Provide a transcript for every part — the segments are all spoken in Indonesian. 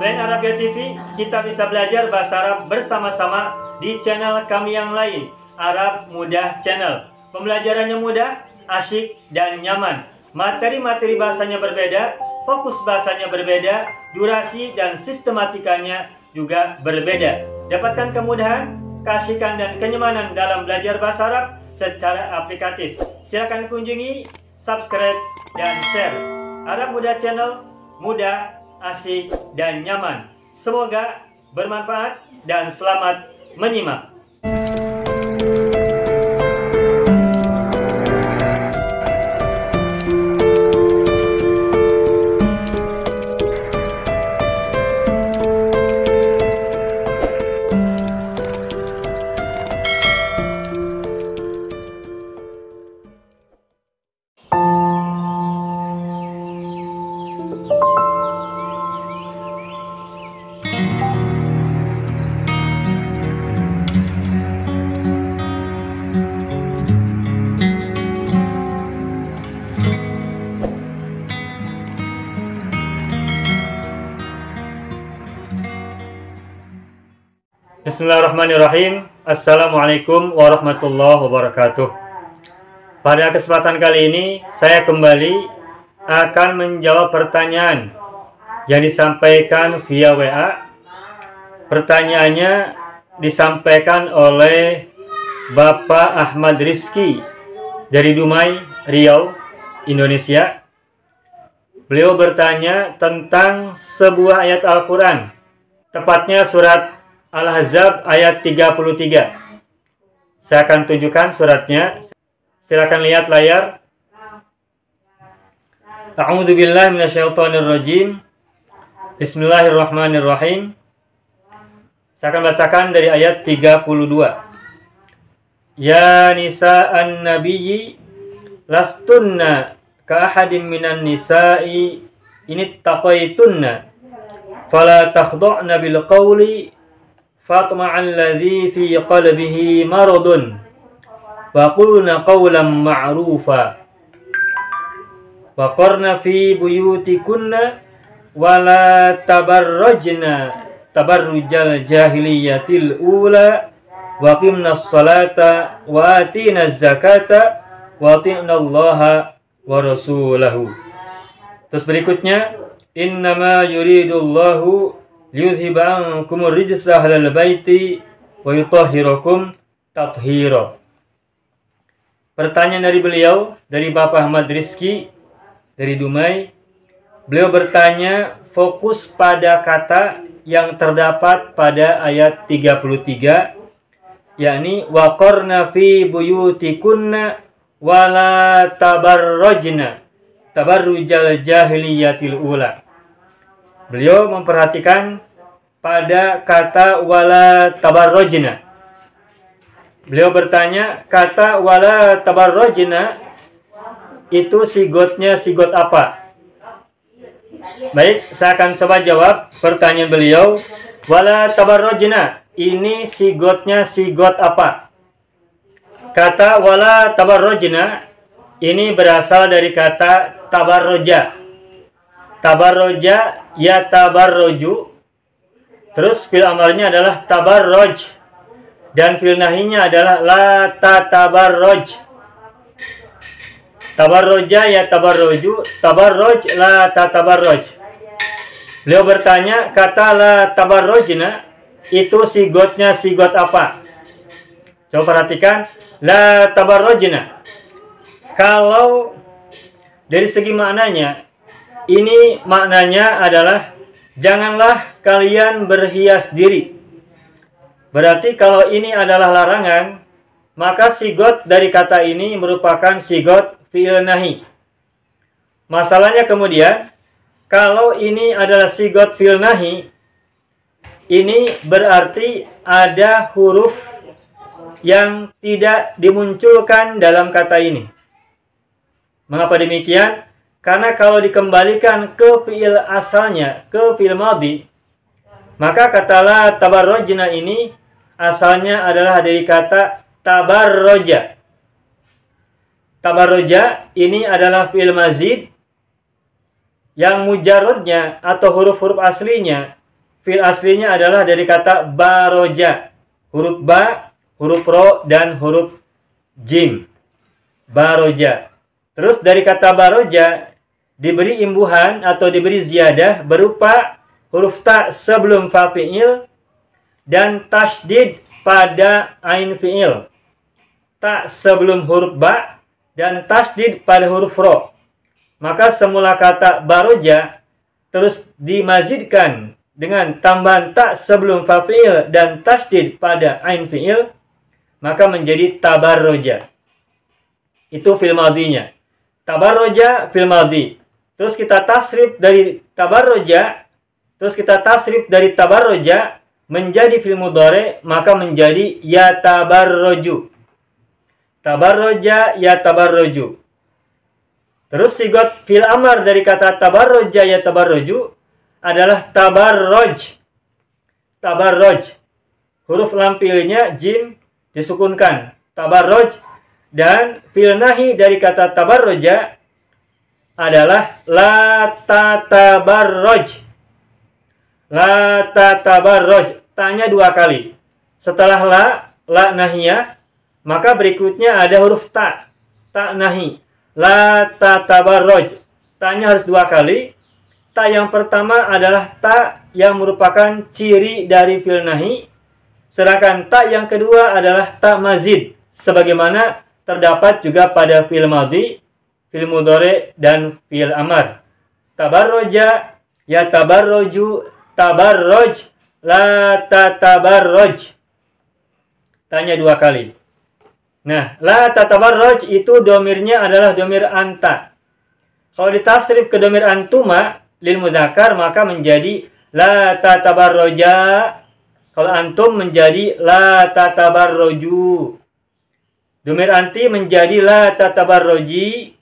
Selain Arabia TV, kita bisa belajar bahasa Arab bersama-sama di channel kami yang lain, Arab Mudah Channel. Pembelajarannya mudah, asyik, dan nyaman. Materi-materi bahasanya berbeda, fokus bahasanya berbeda, durasi dan sistematikanya juga berbeda. Dapatkan kemudahan, keasyikan, dan kenyamanan dalam belajar bahasa Arab secara aplikatif. Silakan kunjungi, subscribe, dan share. Arab Mudah Channel, mudah, asyik, dan nyaman. Semoga bermanfaat dan selamat menyimak. Bismillahirrahmanirrahim. Assalamualaikum warahmatullahi wabarakatuh. Pada kesempatan kali ini saya kembali akan menjawab pertanyaan yang disampaikan via WA. Pertanyaannya disampaikan oleh Bapak Ahmad Rizky dari Dumai, Riau, Indonesia. Beliau bertanya tentang sebuah ayat Al-Quran, tepatnya surat Al-Ahzab ayat 33. Saya akan tunjukkan suratnya. Silakan lihat layar. A'udzubillahi minasyaitonirrajim. Bismillahirrahmanirrahim. Saya akan bacakan dari ayat 32. Ya nisa'an nabiyyi lastunna ka ahadin minan nisa'i inittaqaitunna fala takhdu'na bil qawli fatma'alladzi fi qalbihi maradun wa qulna qawlan ma'rufa wa qarna fi buyutikunna wa la tabarrajna tabarrujal jahiliyatil ula wa qimnas salata wa atinaz zakata wa ati'nallaha wa rasulahu. Terus berikutnya, innama yuridullahu liyudhiba ankumur rijsa ahlal baiti wa yutahhirakum tathhira. Pertanyaan dari beliau, dari Bapak Ahmad Rizky dari Dumai. Beliau bertanya fokus pada kata yang terdapat pada ayat 33, yakni waqarna fi buyutikunna wala tabarrajna tabarrujal jahiliyatil ula. Beliau memperhatikan pada kata wala tabarrajna. Beliau bertanya, kata wala tabarrajna itu sigotnya sigot apa? Baik, saya akan coba jawab pertanyaan beliau. Wala tabarrajna ini sigotnya sigot apa? Kata wala tabarrajna ini berasal dari kata tabarroja. Tabarroja ya tabarroju. Terus fil amarnya adalah tabarroj. Dan fil nahinya adalah la tatabarroj. Tabarroja ya tabarroju. Tabarroj la tatabarroj. Beliau bertanya, kata la tabarrojna itu sigotnya sigot apa? Coba perhatikan. La tabarrojna. Kalau dari segi maknanya, ini maknanya adalah janganlah kalian berhias diri. Berarti kalau ini adalah larangan, maka sigot dari kata ini merupakan sigot fi'il nahi. Masalahnya kemudian, kalau ini adalah sigot fi'il nahi, ini berarti ada huruf yang tidak dimunculkan dalam kata ini. Mengapa demikian? Karena kalau dikembalikan ke fi'il asalnya, ke fi'il madhi, maka kata la tabarrojna ini asalnya adalah dari kata tabarroja. Tabarroja ini adalah fi'il mazid yang mujarrodnya atau huruf-huruf aslinya Fi'il aslinya adalah dari kata baroja. Huruf ba, huruf ro, dan huruf jim. Baroja. Terus dari kata baroja diberi imbuhan atau diberi ziyadah berupa huruf ta sebelum fa fi'il dan tasydid pada ain fi'il. Ta sebelum huruf ba dan tasydid pada huruf ro. Maka semula kata baroja terus dimazidkan dengan tambahan ta sebelum fa fi'il dan tasydid pada ain fi'il, maka menjadi tabarroja. Itu fil madhinya. Tabarroja fil madhi. Terus kita tasrif dari tabarroja, menjadi fil mudhari, maka menjadi yatabarroju. Tabarroja yatabarroju. Terus sigot fil amar dari kata tabarroja yatabarroju adalah tabarroj. Tabarroj. Huruf lampilnya jim disukunkan. Tabarroj. Dan fil nahi dari kata tabarroja adalah la tatabarroj. La tatabarroj. Tanya dua kali. Setelah la nahiyah, maka berikutnya ada huruf ta. Ta nahi. La tatabarroj. Tanya harus dua kali. Ta yang pertama adalah ta yang merupakan ciri dari fi'il nahi. Sedangkan ta yang kedua adalah ta mazid. Sebagaimana terdapat juga pada fi'il madhi, fi'il mudhari, dan fi'il amar. Tabarroja, ya tabarroju, tabarroj, la tatabarroj. Tanya dua kali. Nah, la tatabarroj itu domirnya adalah domir anta. Kalau ditasrif ke domir antuma, lil mudzakkar, maka menjadi la tatabarroja. Kalau antum menjadi la tatabarroju. Domir anti menjadi la tatabarroji.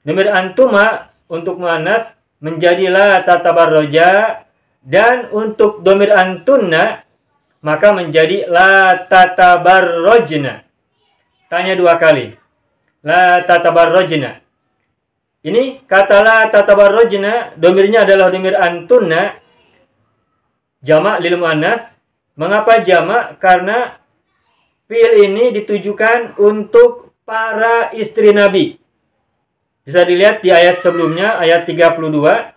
Domir antuma untuk muannas menjadi la tatabarroja. Dan untuk domir antunna maka menjadi la tatabarrojna. Tanya dua kali. La tatabarrojna. Ini kata la tatabarrojna, domirnya adalah domir antunna. Jamak lil muannas. Mengapa jamak? Karena fi'il ini ditujukan untuk para istri Nabi. Bisa dilihat di ayat sebelumnya, ayat 32.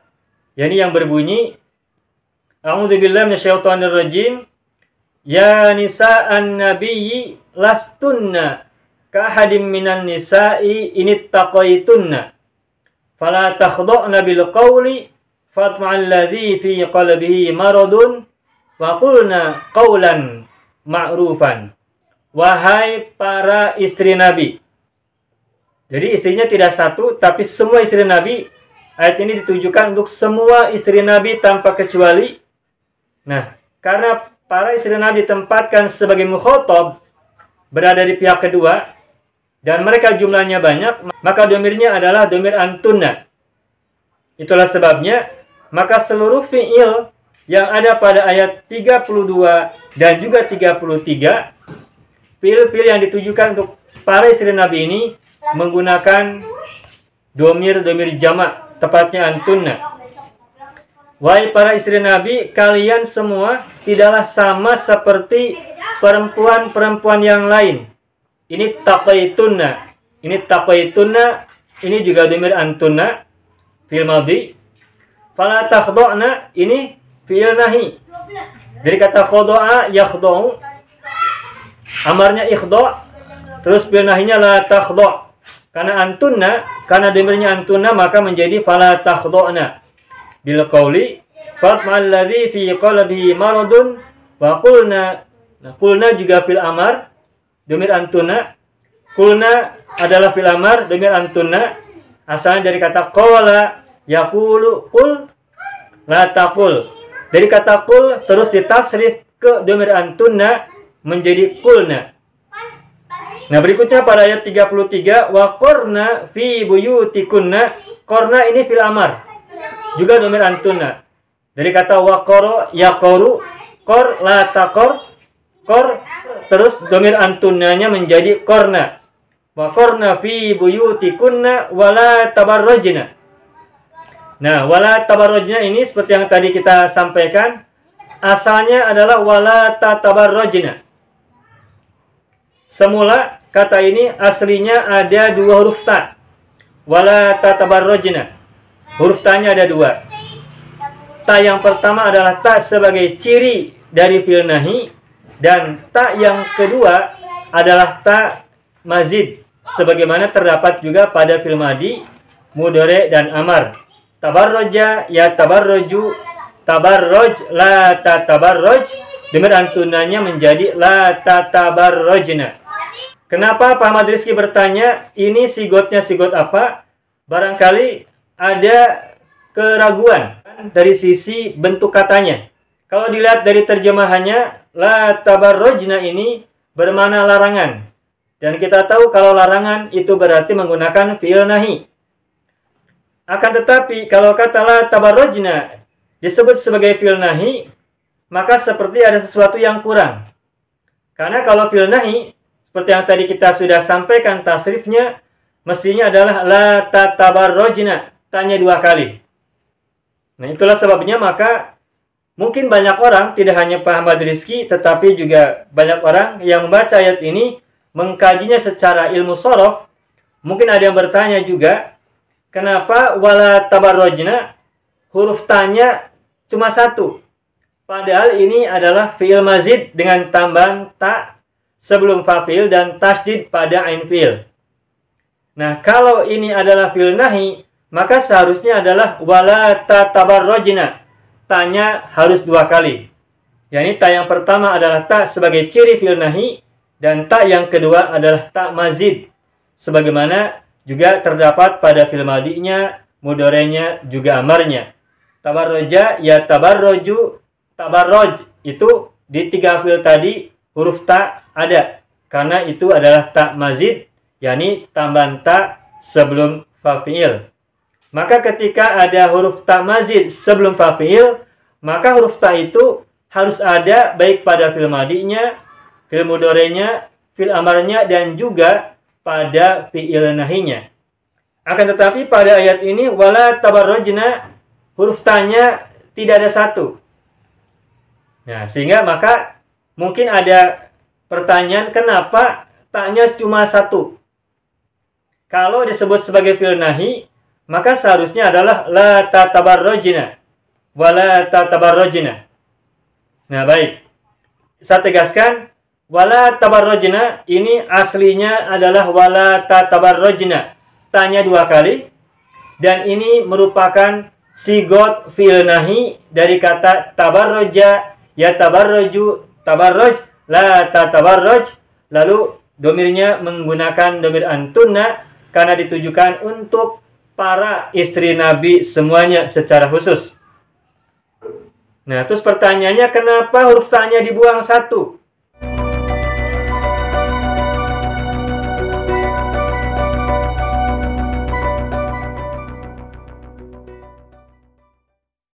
Yani yang berbunyi, A'udzubillahi minasyaitonirrajim. Ya nisa'an nabiyyi lastunna ka'ahadim minan nisa'i inittaqaitunna. Fala takhda'na bil qawli fatma'alladzi fi qalbihi maradun wa qulna qawlan ma'rufan. Wahai para istri Nabi. Jadi istrinya tidak satu, tapi semua istri Nabi. Ayat ini ditujukan untuk semua istri Nabi tanpa kecuali. Nah, karena para istri Nabi ditempatkan sebagai mukhatab, berada di pihak kedua, dan mereka jumlahnya banyak, maka domirnya adalah domir antunna. Itulah sebabnya, maka seluruh fi'il yang ada pada ayat 32 dan juga 33, fi'il-fi'il yang ditujukan untuk para istri Nabi ini menggunakan domir jamak, tepatnya antunna. Wahai para istri Nabi, kalian semua tidaklah sama seperti perempuan-perempuan yang lain. Ini taqaitunna. Ini taqaitunna. Ini juga domir antunna. Fi'il madhi. Fala takhda'na. Ini fi'il nahi. Dari kata khodo'a yakhdo'u. Amarnya ikhdo'. Terus fi'il nahinya la takhdo'. Karena antunna, karena domirnya antunna, maka menjadi fala takhda'na. Bil qawli fatma'al ladzi fi qalbihi maradun wa qulna. Nah, qulna juga fil amar, domir antuna. Qulna adalah fil amar, domir antuna. Asalnya dari kata qala yaqulu qul la taqul. Dari kata qul terus ditasrif ke domir antuna menjadi qulna. Nah, berikutnya pada ayat 33, wa qarna fi buyutikunna. Qarna ini fil amar, juga domir antuna. Dari kata waqara yaqaru, qor la taqor, qor terus domir antunanya menjadi qarna. Wa qarna fi buyutikunna wala tabarrajna. Nah, wala tabarrajna ini seperti yang tadi kita sampaikan, asalnya adalah wala tatabarrajna. Semula kata ini aslinya ada dua huruf ta. Wala tatabarrajna. Huruf ta-nya ada dua. Ta yang pertama adalah ta sebagai ciri dari fi'il nahi, dan ta yang kedua adalah ta mazid sebagaimana terdapat juga pada fi'il madi, mudhari dan amar. Tabarroja ya tabarroju, tabarroj la tatabarroj. Demir antunanya menjadi la tatabarrojna. Kenapa Pak Ahmad Rizky bertanya, ini sigotnya sigot apa? Barangkali ada keraguan dari sisi bentuk katanya. Kalau dilihat dari terjemahannya, la tabarrojna ini bermakna larangan. Dan kita tahu kalau larangan itu berarti menggunakan fi'il nahi. Akan tetapi kalau kata la tabarrojna disebut sebagai fi'il nahi, maka seperti ada sesuatu yang kurang. Karena kalau fi'il nahi, seperti yang tadi kita sudah sampaikan tasrifnya, mestinya adalah la tatabarrojna, tanya dua kali. Nah itulah sebabnya maka mungkin banyak orang, tidak hanya Pak Ahmad Rizky, tetapi juga banyak orang yang membaca ayat ini, mengkajinya secara ilmu shorof. Mungkin ada yang bertanya juga, kenapa wala tabarrojna huruf tanya cuma satu? Padahal ini adalah fi'il mazid dengan tambahan ta sebelum fa'il dan tasdid pada ain fi'il. Nah, kalau ini adalah fi'il nahi, maka seharusnya adalah wala tatabarrojna. Ta-nya harus dua kali. Yani ta yang pertama adalah ta sebagai ciri fi'il nahi, dan ta yang kedua adalah ta mazid. Sebagaimana juga terdapat pada fi'il madinya, mudhari'nya, juga amarnya. Tabarroja ya tabarroju, tabarroj. Itu di tiga fi'il tadi huruf ta ada, karena itu adalah ta mazid, yakni tambahan ta sebelum fa'il. Maka ketika ada huruf ta mazid sebelum fa'il, maka huruf ta itu harus ada baik pada fi'il madinya, fi'il mudhari'nya, fi'il amarnya, dan juga pada fi'il nahinya. Akan tetapi pada ayat ini wala tabarrojna, huruf ta-nya tidak ada satu. Nah, sehingga maka mungkin ada pertanyaan, kenapa ta-nya cuma satu? Kalau disebut sebagai fi'il nahi, maka seharusnya adalah la tatabarrojna, wala tatabarrojna. Nah, baik. Saya tegaskan, wala tabarrojna ini aslinya adalah wala tatabarrojna. Ta-nya dua kali. Dan ini merupakan sigot fi'il nahi dari kata tabarroja, ya tabarroju, tabarroj, la tatabarroj. Lalu domirnya menggunakan domir antunna karena ditujukan untuk para istri Nabi semuanya secara khusus. Nah, terus pertanyaannya, kenapa huruf ta-nya dibuang satu?